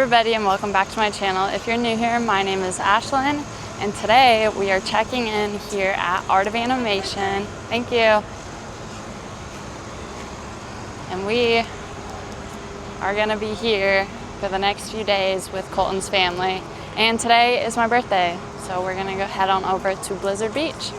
everybody and welcome back to my channel. If you're new here, my name is Ashlyn and today we are checking in here at Art of Animation. Thank you. And we are gonna be here for the next few days with Colton's family. And today is my birthday, so we're gonna go head on over to Blizzard Beach.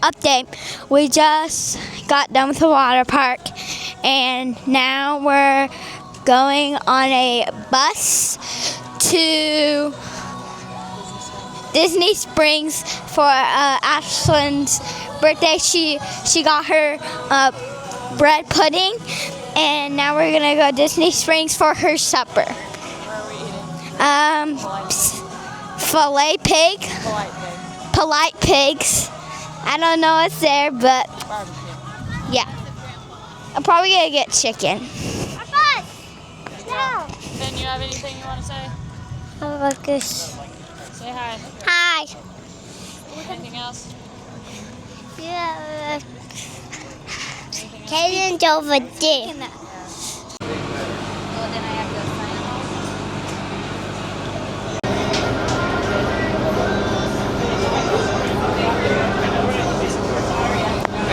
Update. We just got done with the water park and now we're going on a bus to Disney Springs for Ashlyn's birthday. She got her bread pudding and now we're gonna go to Disney Springs for her supper. Filet pig. Polite pigs. I don't know what's there, but yeah. I'm probably gonna get chicken. No. Ben, you have anything you want to say? How about this? Say hi. Hi. Anything else? Yeah. Kayden's over there. Well, then I have to sign off.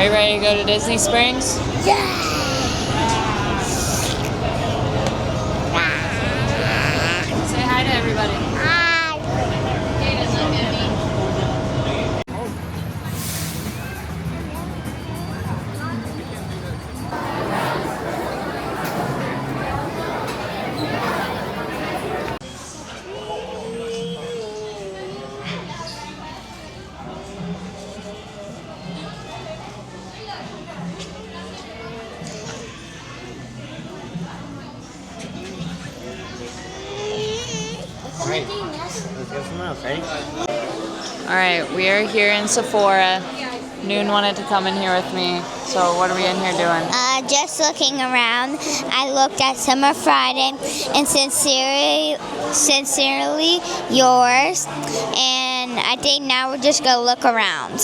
you ready to go to Disney Springs? Say hi to everybody. Kayden's looking at me. Alright, let's get some else, ready? Alright, we are here in Sephora. Noon wanted to come in here with me. So what are we in here doing? Just looking around. I looked at Summer Friday and Sincerely Yours. And I think now we're just going to look around.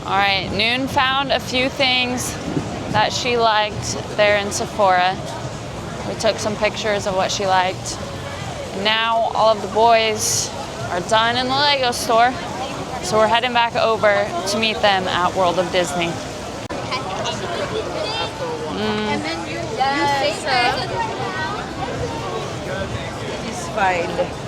Alright, Noon found a few things that she liked there in Sephora. We took some pictures of what she liked. And now all of the boys are done in the Lego store. So we're heading back over to meet them at World of Disney. Satisfied.